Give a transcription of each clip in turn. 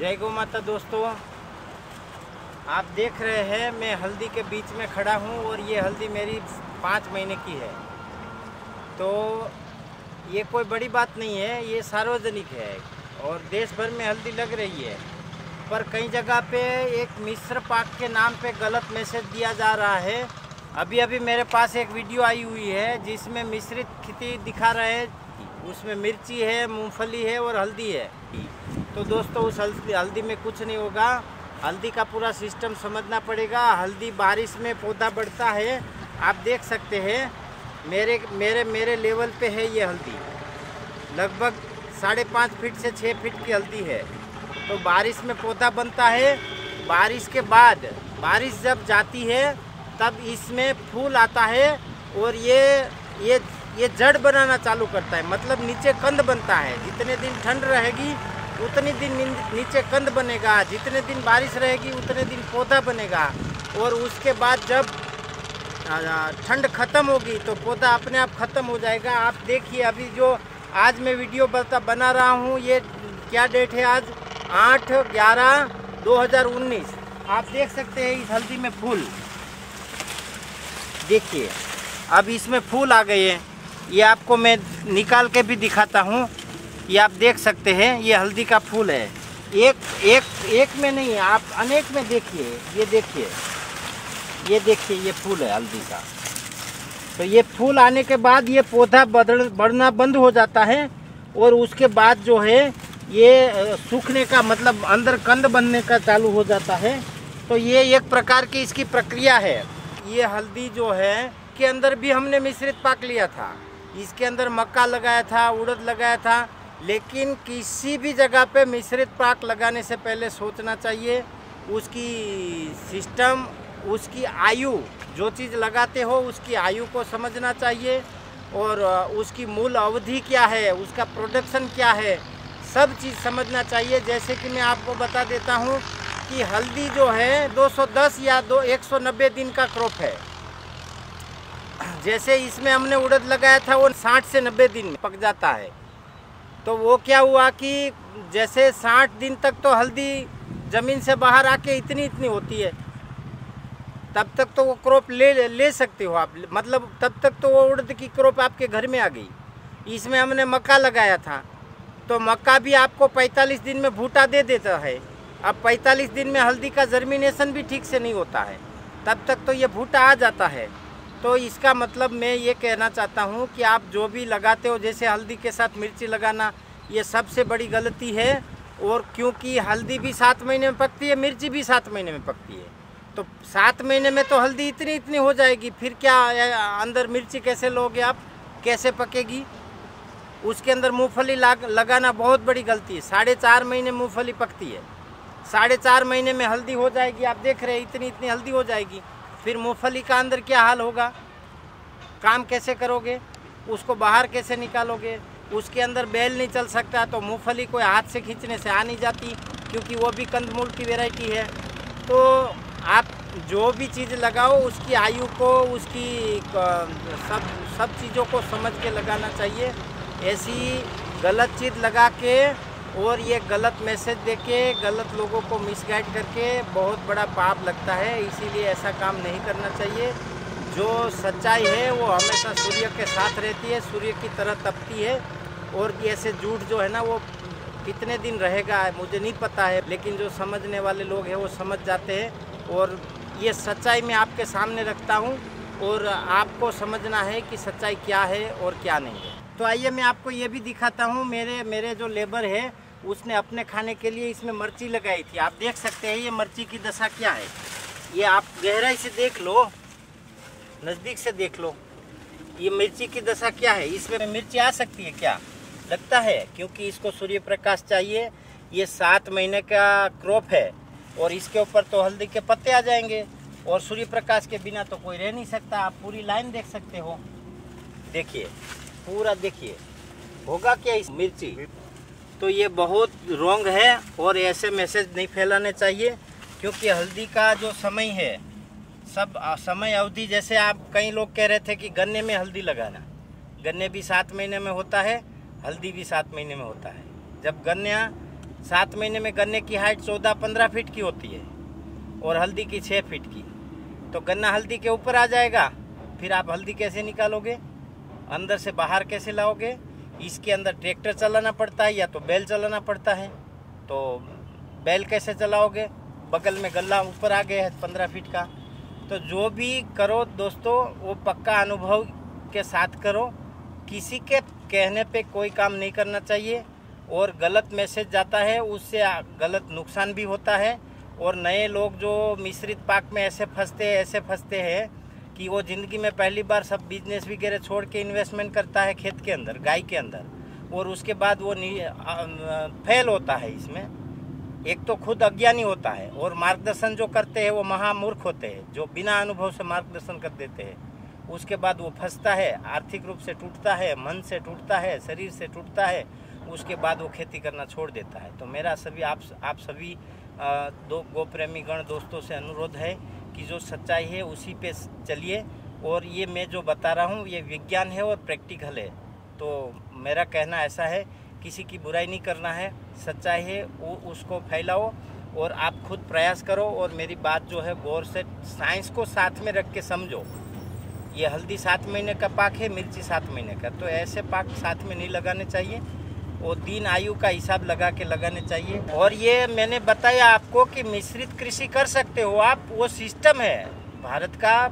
जय गौ माता। दोस्तों, आप देख रहे हैं मैं हल्दी के बीच में खड़ा हूं और ये हल्दी मेरी 5 महीने की है। तो ये कोई बड़ी बात नहीं है, ये सार्वजनिक है और देश भर में हल्दी लग रही है। पर कई जगह पे एक मिश्र पाक के नाम पे गलत मैसेज दिया जा रहा है। अभी मेरे पास एक वीडियो आई हुई है जिसमें मिश्रित खेती दिखा रहे हैं, उसमें मिर्ची है, मूंगफली है और हल्दी है। तो दोस्तों, उस हल्दी में कुछ नहीं होगा। हल्दी का पूरा सिस्टम समझना पड़ेगा। हल्दी बारिश में पौधा बढ़ता है, आप देख सकते हैं। मेरे लेवल पे है ये हल्दी, लगभग 5.5 फीट से 6 फीट की हल्दी है। तो बारिश में पौधा बनता है। बारिश के बाद बारिश जब जाती है तब इसमें फूल आता है और ये जड़ बनाना चालू करता है, मतलब नीचे कंद बनता है। जितने दिन ठंड रहेगी उतने दिन नीचे कंद बनेगा, जितने दिन बारिश रहेगी उतने दिन पौधा बनेगा। और उसके बाद जब ठंड ख़त्म होगी तो पौधा अपने आप ख़त्म हो जाएगा। आप देखिए, अभी जो आज मैं वीडियो बना रहा हूँ, ये क्या डेट है आज? 8/11/2019। आप देख सकते हैं इस हल्दी में फूल, देखिए अब इसमें फूल आ गए हैं। ये आपको मैं निकाल के भी दिखाता हूँ। ये आप देख सकते हैं, ये हल्दी का फूल है। एक में नहीं, आप अनेक में देखिए। ये देखिए, ये फूल है हल्दी का। तो ये फूल आने के बाद ये पौधा बढ़ना बंद हो जाता है और उसके बाद जो है ये सूखने का, मतलब अंदर कंद बनने का चालू हो जाता है। तो ये एक प्रकार की इसकी प्रक्रिया है। ये हल्दी जो है के अंदर भी हमने मिश्रित पाक लिया था। इसके अंदर मक्का लगाया था, उड़द लगाया था। लेकिन किसी भी जगह पे मिश्रित पाक लगाने से पहले सोचना चाहिए, उसकी सिस्टम, उसकी आयु, जो चीज़ लगाते हो उसकी आयु को समझना चाहिए और उसकी मूल अवधि क्या है, उसका प्रोडक्शन क्या है, सब चीज़ समझना चाहिए। जैसे कि मैं आपको बता देता हूँ कि हल्दी जो है 210 या 190 दिन का क्रॉप है। जैसे इसमें हमने उड़द लगाया था, वो 60 से 90 दिन में पक जाता है। तो वो क्या हुआ कि जैसे 60 दिन तक तो हल्दी ज़मीन से बाहर आके इतनी होती है, तब तक तो वो क्रॉप ले सकते हो आप, मतलब तब तक तो वो उड़द की क्रॉप आपके घर में आ गई। इसमें हमने मक्का लगाया था, तो मक्का भी आपको 45 दिन में भूटा दे देता है। अब 45 दिन में हल्दी का जर्मिनेशन भी ठीक से नहीं होता है, तब तक तो ये भूटा आ जाता है। तो इसका मतलब मैं ये कहना चाहता हूँ कि आप जो भी लगाते हो, जैसे हल्दी के साथ मिर्ची लगाना, ये सबसे बड़ी गलती है। और क्योंकि हल्दी भी 7 महीने में पकती है, मिर्ची भी 7 महीने में पकती है। तो 7 महीने में तो हल्दी इतनी हो जाएगी, फिर क्या अंदर मिर्ची कैसे लोगे आप, कैसे पकेगी? उसके अंदर मूँगफली लगाना बहुत बड़ी गलती है। 4.5 महीने मूँगफली पकती है, 4.5 महीने में हल्दी हो जाएगी। आप देख रहे हैं इतनी हल्दी हो जाएगी। फिर मूँगफली का अंदर क्या हाल होगा, काम कैसे करोगे, उसको बाहर कैसे निकालोगे? उसके अंदर बेल नहीं चल सकता, तो मूँगफली कोई हाथ से खींचने से आ नहीं जाती, क्योंकि वो भी कंदमूल की वैरायटी है। तो आप जो भी चीज़ लगाओ उसकी आयु को, उसकी सब चीज़ों को समझ के लगाना चाहिए। ऐसी गलत चीज़ लगा के और ये गलत मैसेज देके गलत लोगों को मिसगाइड करके बहुत बड़ा पाप लगता है। इसीलिए ऐसा काम नहीं करना चाहिए। जो सच्चाई है वो हमेशा सूर्य के साथ रहती है, सूर्य की तरह तपती है। और ऐसे झूठ जो है ना, वो कितने दिन रहेगा मुझे नहीं पता है, लेकिन जो समझने वाले लोग हैं वो समझ जाते हैं। और ये सच्चाई मैं आपके सामने रखता हूँ और आपको समझना है कि सच्चाई क्या है और क्या नहीं है। तो आइए मैं आपको ये भी दिखाता हूँ। मेरे जो लेबर है उसने अपने खाने के लिए इसमें मिर्ची लगाई थी। आप देख सकते हैं ये मिर्ची की दशा क्या है। ये आप गहराई से देख लो, नज़दीक से देख लो, ये मिर्ची की दशा क्या है। इसमें मिर्ची आ सकती है क्या? लगता है, क्योंकि इसको सूर्य प्रकाश चाहिए। ये 7 महीने का क्रॉप है और इसके ऊपर तो हल्दी के पत्ते आ जाएंगे और सूर्य प्रकाश के बिना तो कोई रह नहीं सकता। आप पूरी लाइन देख सकते हो, देखिए पूरा, देखिए होगा क्या इस मिर्ची। तो ये बहुत रॉन्ग है और ऐसे मैसेज नहीं फैलाने चाहिए, क्योंकि हल्दी का जो समय है, सब समय अवधि, जैसे आप कई लोग कह रहे थे कि गन्ने में हल्दी लगाना, गन्ने भी 7 महीने में होता है, हल्दी भी 7 महीने में होता है। जब गन्ना 7 महीने में गन्ने की हाइट 14-15 फीट की होती है और हल्दी की 6 फीट की। तो गन्ना हल्दी के ऊपर आ जाएगा, फिर आप हल्दी कैसे निकालोगे, अंदर से बाहर कैसे लाओगे? इसके अंदर ट्रैक्टर चलाना पड़ता है या तो बैल चलाना पड़ता है। तो बैल कैसे चलाओगे? बगल में गल्ला ऊपर आ गया है 15 फीट का। तो जो भी करो दोस्तों, वो पक्का अनुभव के साथ करो। किसी के कहने पे कोई काम नहीं करना चाहिए, और गलत मैसेज जाता है उससे गलत नुकसान भी होता है। और नए लोग जो मिश्रित पाक में ऐसे फंसते हैं कि वो ज़िंदगी में पहली बार सब बिजनेस वगैरह छोड़ के इन्वेस्टमेंट करता है खेत के अंदर, गाय के अंदर, और उसके बाद वो फेल होता है। इसमें एक तो खुद अज्ञानी होता है, और मार्गदर्शन जो करते हैं वो महामूर्ख होते हैं, जो बिना अनुभव से मार्गदर्शन कर देते हैं। उसके बाद वो फंसता है, आर्थिक रूप से टूटता है, मन से टूटता है, शरीर से टूटता है। उसके बाद वो खेती करना छोड़ देता है। तो मेरा सभी आप सभी गो प्रेमी गण दोस्तों से अनुरोध है कि जो सच्चाई है उसी पे चलिए। और ये मैं जो बता रहा हूँ ये विज्ञान है और प्रैक्टिकल है। तो मेरा कहना ऐसा है, किसी की बुराई नहीं करना है, सच्चाई है वो उसको फैलाओ और आप खुद प्रयास करो। और मेरी बात जो है गौर से साइंस को साथ में रख के समझो। ये हल्दी 7 महीने का पाक है, मिर्ची 7 महीने का, तो ऐसे पाक साथ में नहीं लगाने चाहिए, और दिन आयु का हिसाब लगा के लगाने चाहिए। और ये मैंने बताया आपको कि मिश्रित कृषि कर सकते हो आप, वो सिस्टम है भारत का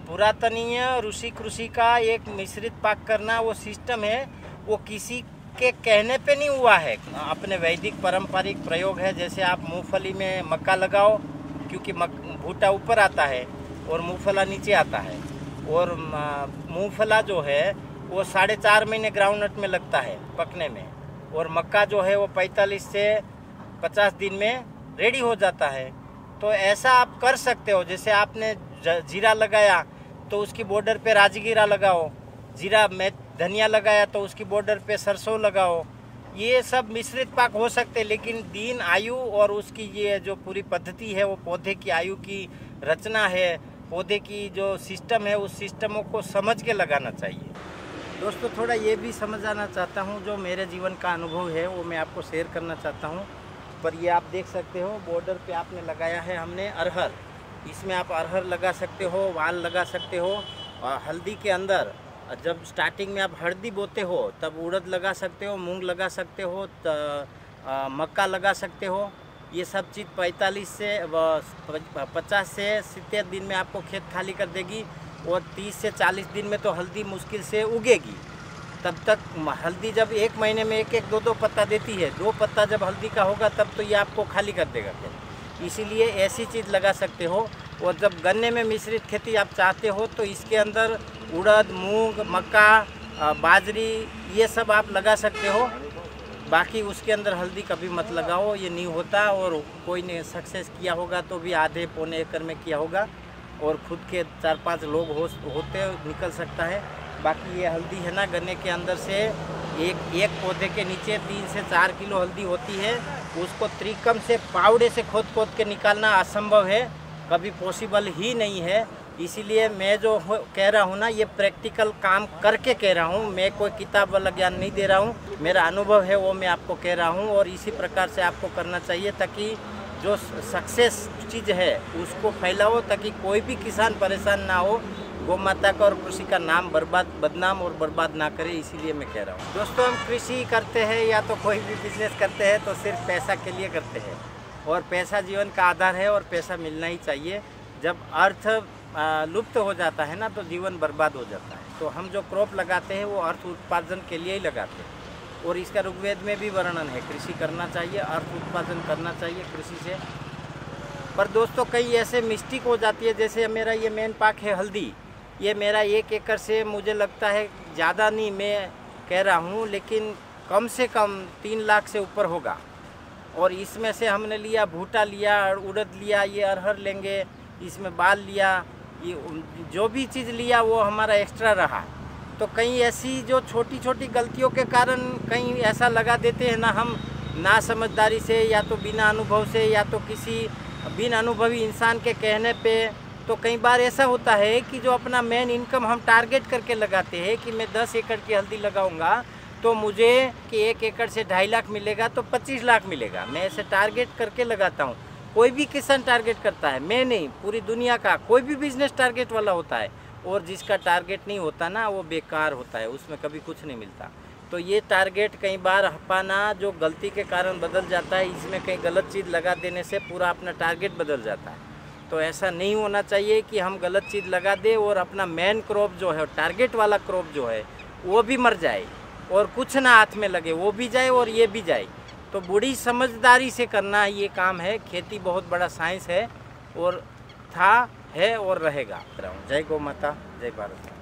पुरातनीय ऋषि कृषि का, एक मिश्रित पाक करना वो सिस्टम है। वो किसी के कहने पे नहीं हुआ है, अपने वैदिक पारंपरिक प्रयोग है। जैसे आप मूंगफली में मक्का लगाओ, क्योंकि भुट्टा ऊपर आता है और मूंगफला नीचे आता है, और मूंगफला जो है वो 4.5 महीने ग्राउंडनट में लगता है पकने में, और मक्का जो है वो 45 से 50 दिन में रेडी हो जाता है। तो ऐसा आप कर सकते हो। जैसे आपने जीरा लगाया तो उसकी बॉर्डर पे राजगीरा लगाओ, जीरा में धनिया लगाया तो उसकी बॉर्डर पे सरसों लगाओ। ये सब मिश्रित पाक हो सकते हैं, लेकिन दिन आयु और उसकी ये जो पूरी पद्धति है वो पौधे की आयु की रचना है, पौधे की जो सिस्टम है उस सिस्टमों को समझ के लगाना चाहिए। दोस्तों थोड़ा ये भी समझाना चाहता हूँ, जो मेरे जीवन का अनुभव है वो मैं आपको शेयर करना चाहता हूँ। पर ये आप देख सकते हो बॉर्डर पे आपने लगाया है हमने अरहर, इसमें आप अरहर लगा सकते हो, वाल लगा सकते हो। और हल्दी के अंदर जब स्टार्टिंग में आप हल्दी बोते हो तब उड़द लगा सकते हो, मूंग लगा सकते हो, मक्का लगा सकते हो। ये सब चीज़ 50 से 70 दिन में आपको खेत खाली कर देगी, और 30 से 40 दिन में तो हल्दी मुश्किल से उगेगी। तब तक हल्दी जब 1 महीने में 1-1, 2-2 पत्ता देती है, 2 पत्ता जब हल्दी का होगा तब तो ये आपको खाली कर देगा खेत। इसीलिए ऐसी चीज़ लगा सकते हो। और जब गन्ने में मिश्रित खेती आप चाहते हो तो इसके अंदर उड़द, मूंग, मक्का, बाजरी ये सब आप लगा सकते हो। बाकी उसके अंदर हल्दी कभी मत लगाओ, ये नहीं होता। और कोई ने सक्सेस किया होगा तो भी आधे पौने एकड़ में किया होगा, और खुद के 4-5 लोग होते निकल सकता है। बाकी ये हल्दी है ना, गन्ने के अंदर से एक पौधे के नीचे 3 से 4 किलो हल्दी होती है। उसको त्रिकम से पावड़े से खोद के निकालना असंभव है, कभी पॉसिबल ही नहीं है। इसीलिए मैं जो कह रहा हूँ ना, ये प्रैक्टिकल काम करके कह रहा हूँ। मैं कोई किताब वाला ज्ञान नहीं दे रहा हूँ, मेरा अनुभव है वो मैं आपको कह रहा हूँ। और इसी प्रकार से आपको करना चाहिए, ताकि जो सक्सेस चीज़ है उसको फैलाओ, ताकि कोई भी किसान परेशान ना हो, गौ माता का और कृषि का नाम बदनाम और बर्बाद ना करे। इसीलिए मैं कह रहा हूँ। दोस्तों हम कृषि करते हैं या तो कोई भी बिजनेस करते हैं तो सिर्फ पैसा के लिए करते हैं, और पैसा जीवन का आधार है, और पैसा मिलना ही चाहिए। जब अर्थ लुप्त हो जाता है ना तो जीवन बर्बाद हो जाता है। तो हम जो क्रॉप लगाते हैं वो अर्थ उत्पादन के लिए ही लगाते हैं, और इसका ऋग्वेद में भी वर्णन है, कृषि करना चाहिए, अर्थ उत्पादन करना चाहिए कृषि से। पर दोस्तों कई ऐसे मिस्टेक हो जाती है, जैसे मेरा ये मेन पाक है हल्दी, ये मेरा 1 एकड़ से मुझे लगता है ज़्यादा नहीं मैं कह रहा हूँ, लेकिन कम से कम 3 लाख से ऊपर होगा। और इसमें से हमने लिया भुट्टा लिया, उड़द लिया, ये अरहर लेंगे, इसमें बाल लिया, ये जो भी चीज़ लिया वो हमारा एक्स्ट्रा रहा। तो कहीं ऐसी जो छोटी छोटी गलतियों के कारण कहीं ऐसा लगा देते हैं ना हम, ना समझदारी से या तो बिना अनुभव से या तो किसी बिन अनुभवी इंसान के कहने पे। तो कई बार ऐसा होता है कि जो अपना मेन इनकम हम टारगेट करके लगाते हैं कि मैं 10 एकड़ की हल्दी लगाऊंगा तो मुझे कि 1 एकड़ से 2.5 लाख मिलेगा तो 25 लाख मिलेगा। मैं ऐसे टारगेट करके लगाता हूँ। कोई भी किसान टारगेट करता है, मैं नहीं, पूरी दुनिया का कोई भी बिजनेस टारगेट वाला होता है। और जिसका टारगेट नहीं होता ना, वो बेकार होता है, उसमें कभी कुछ नहीं मिलता। तो ये टारगेट कई बार हपाना जो गलती के कारण बदल जाता है, इसमें कहीं गलत चीज़ लगा देने से पूरा अपना टारगेट बदल जाता है। तो ऐसा नहीं होना चाहिए कि हम गलत चीज़ लगा दें और अपना मेन क्रॉप जो है, टारगेट वाला क्रॉप जो है, वो भी मर जाए और कुछ ना हाथ में लगे, वो भी जाए और ये भी जाए। तो बड़ी समझदारी से करना ये काम है। खेती बहुत बड़ा साइंस है और था, है और रहेगा। जय गौ माता, जय भारत।